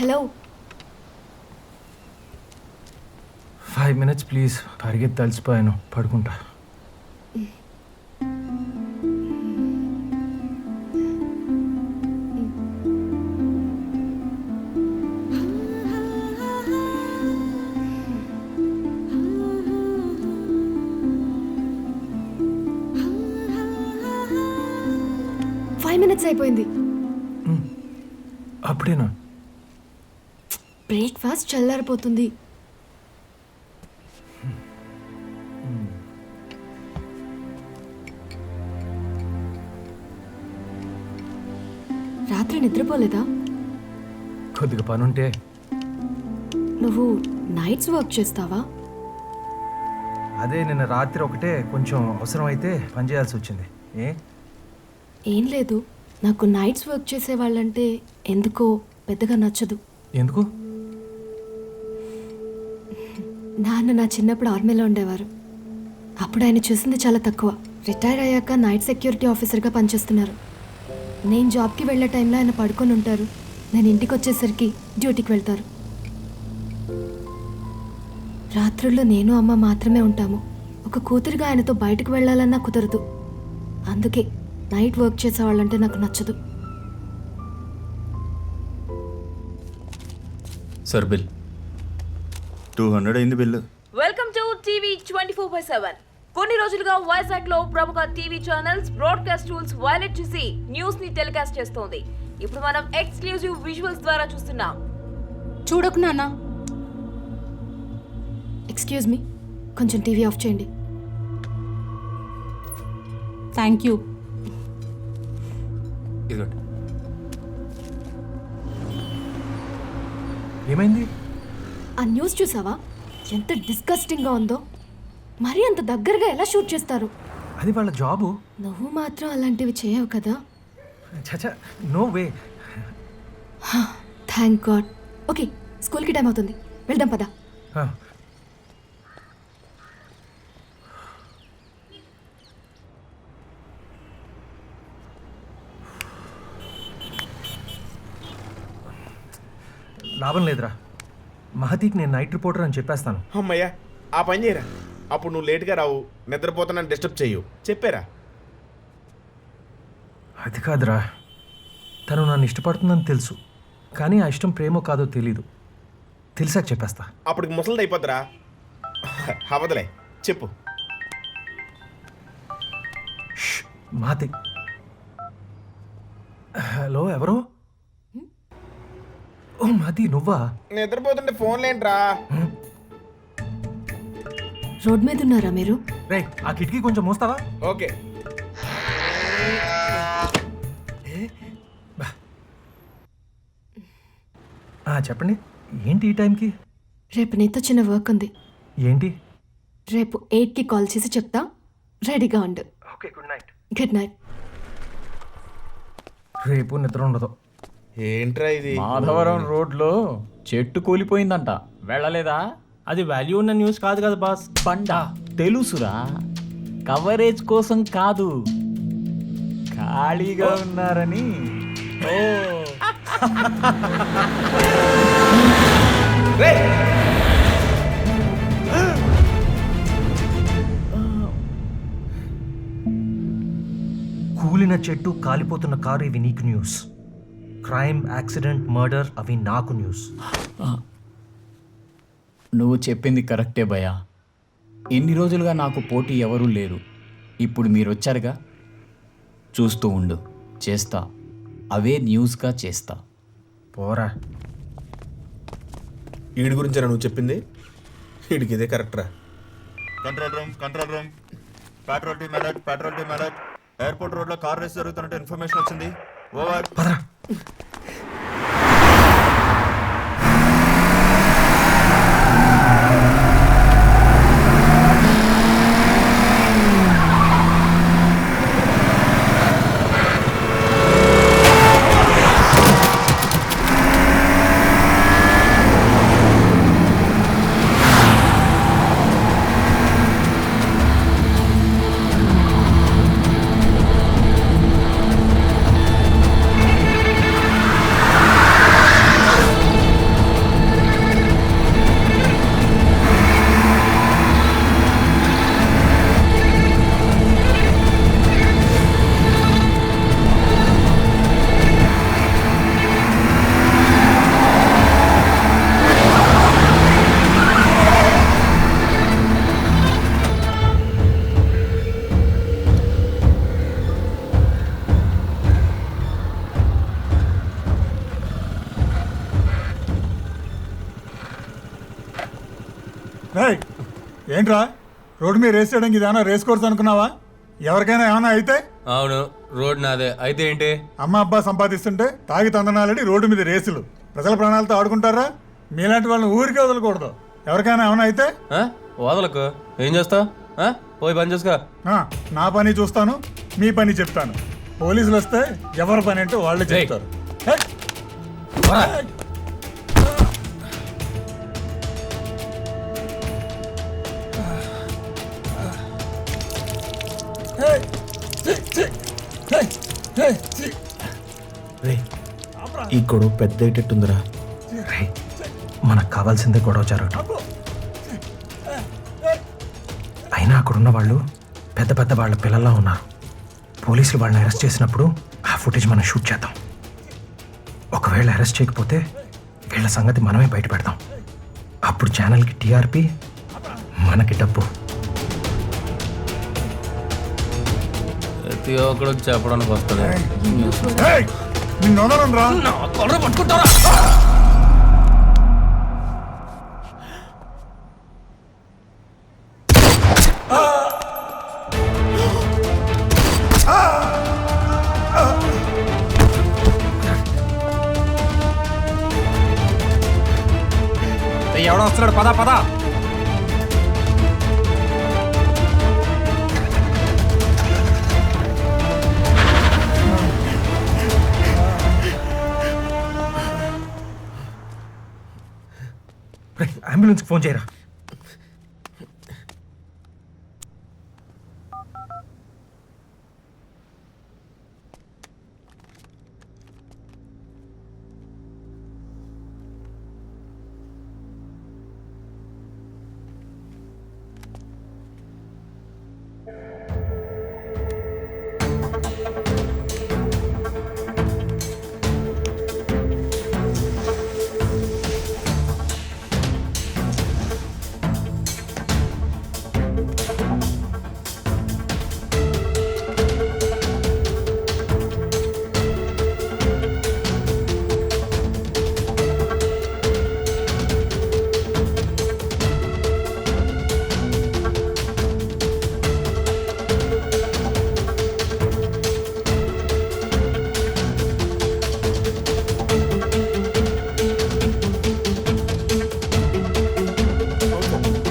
Hello 5 minutes please. పరిగెత్తి తలిసిపోయాను, పడుకుంటా. minutes అయిపోయింది. అప్పుడేనా? బ్రేక్ఫాస్ట్ చల్లారిపోతుంది. రాత్రి నిద్రపోలేదా? కొద్దిగా పనుంటే. నువ్వు నైట్స్ వర్క్ చేస్తావా? అదే నిన్న రాత్రి ఒకటే కొంచెం అవసరం అయితే పని చేయాల్సి వచ్చింది. ఏం లేదు, నాకు నైట్స్ వర్క్ చేసే వాళ్ళంటే ఎందుకో పెద్దగా నచ్చదు. ఎందుకు? నాన్న నా చిన్నప్పుడు ఆర్మీలో ఉండేవారు. అప్పుడు ఆయన చూసింది చాలా తక్కువ. రిటైర్ అయ్యాక నైట్ సెక్యూరిటీ ఆఫీసర్గా పనిచేస్తున్నారు. నేను జాబ్కి వెళ్ళే టైంలో ఆయన పడుకొని ఉంటారు. నేను ఇంటికి వచ్చేసరికి డ్యూటీకి వెళ్తారు. రాత్రుల్లో నేను అమ్మ మాత్రమే ఉంటాము. ఒక కూతురిగా ఆయనతో బయటకు వెళ్ళాలన్నా కుదరదు. అందుకే నైట్ వర్క్ చేసేవాళ్ళంటే నాకు నచ్చదు. సార్ బిల్ 200 అయింది బిల్లు. Welcome to TV 24/7. కొన్ని రోజులుగా వైజాగ్ లో ప్రముఖ TV channels broadcast tools violet చేసి న్యూస్ ని టెలికాస్ట్ చేస్తోంది. ఇప్పుడు మనం ఎక్స్క్లూజివ్ విజువల్స్ ద్వారా చూస్తున్నాం. చూడకు నాన్న. ఎక్స్క్యూజ్ మీ, కొంచెం టీవీ ఆఫ్ చేయండి. Thank you. ఇదిగోండి. ఏమైంది? ఆ న్యూస్ చూసావా? ఎంత డిస్గస్టింగ్గా ఉందో. మరీ అంత దగ్గరగా ఎలా షూట్ చేస్తారు? అది వాళ్ళ జాబు. నువ్వు మాత్రం అలాంటివి చేయవు కదా. చచా, no way. Thank God. Okay, స్కూల్కి టైం అవుతుంది, వెళ్దాం పదా. లాభం లేదురా. మహతీకి నేను నైట్ రిపోర్టర్ అని చెప్పేస్తాను. అమ్మయ్యా, ఆ పని చేయరా. అప్పుడు నువ్వు లేట్గా రావు, నిద్రపోతానని డిస్టర్బ్ చేయు. చెప్పారా? అది కాదురా, తను నన్ను ఇష్టపడుతుందని తెలుసు, కానీ ఆ ఇష్టం ప్రేమో కాదో తెలీదు. తెలిసాక చెప్పేస్తా. అప్పటికి ముసలిది అయిపోద్దిరా. అవదలే, చెప్పు. మహతి. హలో, ఎవరు? ఓ మహతి, నువ్వా? నిద్రపోతుంటే ఫోన్ లేంట్రా. రోడ్ మీద ఉన్నారా మీరు? రే, ఆ కిటికీ కొంచెం మోస్తావా? ఓకే. చెప్పండి, ఏంటి ఈ టైంకి? రేపు నీతో చిన్న వర్క్ ఉంది. ఏంటి? రేపు 8కి కాల్ చేసి చెప్తా, రెడీగా ఉండు. Okay, good night. Good night. రేపు నిద్ర ఉండదు. ఏంట్రా ఇది? మాధవరం రోడ్లో చెట్టు కూలిపోయిందంట, వెళ్ళలేదా? అది వాల్యూ ఉన్న న్యూస్ కాదు కదా బాస్. పండా తెలుసురా, కవరేజ్ కోసం కాదు, ఖాళీగా ఉన్నారని. ఓ కూలిన చెట్టు, కాలిపోతున్న కారు, ఇవి నీకు న్యూస్. క్రైమ్, యాక్సిడెంట్, మర్డర్, అవి నాకు న్యూస్. నువ్వు చెప్పింది కరెక్టే భయ్యా. ఎన్ని రోజులుగా నాకు పోటీ ఎవరూ లేరు. ఇప్పుడు మీరు వచ్చారుగా, చూస్తూ ఉండు, చేస్తా. అవే న్యూస్గా చేస్తా. పోరా. వీడి గురించి నువ్వు చెప్పింది? వీడికి ఇదే కరెక్ట్రా. Control room, patrol team alert. Airport road లో కార్ రేస్ జరుగుతున్నట్టు ఇన్ఫర్మేషన్ వచ్చింది. ఓవర్. పదరా. ఏయ్, ఏంట్రా రోడ్డు మీద రేస్ చేయడానికి ఇదేమన్నా రేస్ కోర్స్ అనుకున్నావా? ఎవరికైనా ఏమైనా అయితే అవును, రోడ్ నాదే. అయితే ఏంటి? అమ్మ అబ్బా సంపాదిస్తుంటే తాగి తందనాలని రోడ్డు మీద రేసులు. ప్రజల ప్రాణాలతో ఆడుకుంటారా? మీలాంటి వాళ్ళని ఊరికే వదలకూడదు. ఎవరికైనా ఏమైనా అయితే ఆ? వదలకు. ఏం చేస్తావు? పోయి పని చేసుకో. నా పని చూస్తాను, మీ పని చెప్తాను. పోలీసులు వస్తే ఎవరి పని అంటే వాళ్ళే చెప్తారు. ఏయ్, రే ఈ గొడవ పెద్ద అయ్యేటట్టుందిరా. రే మనకు కావాల్సిందే గొడవ జరగటం. అయినా అక్కడున్న వాళ్ళు పెద్ద పెద్ద వాళ్ళ పిల్లల్లా ఉన్నారు. పోలీసులు వాళ్ళని అరెస్ట్ చేసినప్పుడు ఆ ఫుటేజ్ మనం షూట్ చేద్దాం. ఒకవేళ అరెస్ట్ చేయకపోతే వీళ్ళ సంగతి మనమే బయట పెడదాం. అప్పుడు ఛానల్కి టీఆర్పీ, మనకి డబ్బు. ప్రతి ఒక్కడికి చెప్పడానికి వస్తుంది. ఏయ్, నిన్ను వదలనురా. పట్టుకుంటారా? ఎవడో వస్తున్నాడు, పదా పదా. రే అంబులెన్స్కి ఫోన్ చేయరా.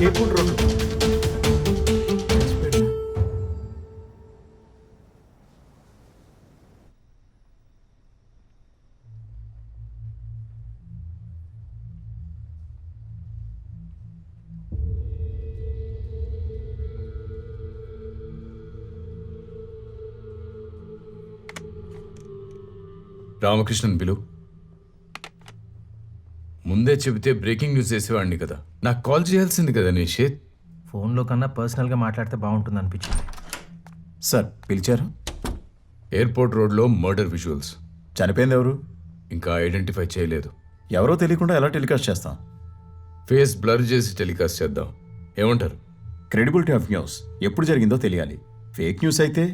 Airport road. రామకృష్ణన్ పిలు. ముందే చెబితే బ్రేకింగ్ న్యూస్ చేసేవాడిని కదా. నాకు కాల్ చేయాల్సింది కదా నిషేత్. ఫోన్లో కన్నా పర్సనల్గా మాట్లాడితే బాగుంటుంది అనిపించింది. సార్ పిలిచారు? ఎయిర్పోర్ట్ రోడ్లో మర్డర్ విజువల్స్. చనిపోయింది ఎవరు? ఇంకా ఐడెంటిఫై చేయలేదు. ఎవరో తెలియకుండా ఎలా టెలికాస్ట్ చేస్తాం? ఫేస్ బ్లర్ చేసి టెలికాస్ట్ చేద్దాం. ఏమంటారు? క్రెడిబిలిటీ ఆఫ్ న్యూస్ ఎప్పుడు జరిగిందో తెలియాలి. ఫేక్ న్యూస్ అయితే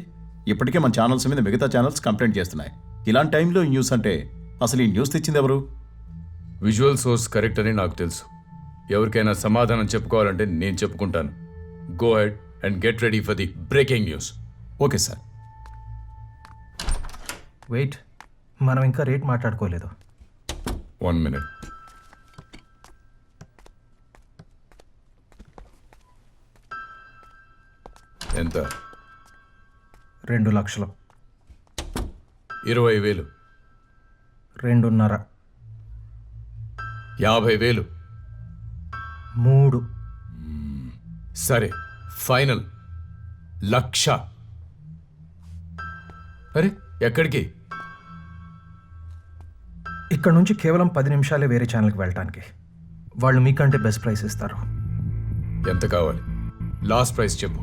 ఇప్పటికే మన ఛానల్స్ మీద మిగతా ఛానల్స్ కంప్లైంట్ చేస్తున్నాయి. ఇలాంటి టైంలో ఈ న్యూస్ అంటే అసలు ఈ న్యూస్ తెచ్చింది ఎవరు? విజువల్ సోర్స్ కరెక్ట్ అని నాకు తెలుసు. ఎవరికైనా సమాధానం చెప్పుకోవాలంటే నేను చెప్పుకుంటాను. Go ahead and get ready for the breaking news. Okay sir. Wait, మనం ఇంకా రేట్ మాట్లాడుకోలేదు. 1 minute. ఎంత? 2 లక్షలు. 20,000. 2.5. 50,000. 3. సరే, ఫైనల్ 1,00,000. అరే ఎక్కడికి? ఇక్కడ నుంచి కేవలం 10 నిమిషాలే వేరే ఛానల్కి వెళ్ళటానికి. వాళ్ళు మీకంటే బెస్ట్ ప్రైస్ ఇస్తారు. ఎంత కావాలి? లాస్ట్ ప్రైస్ చెప్పు.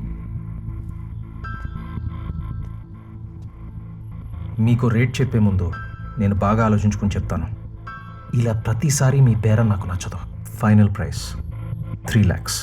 మీకు రేట్ చెప్పే ముందు నేను బాగా ఆలోచించుకుని చెప్తాను. ఇలా ప్రతిసారి మీ బేరం నాకు నచ్చదు. Final price 3 lakhs.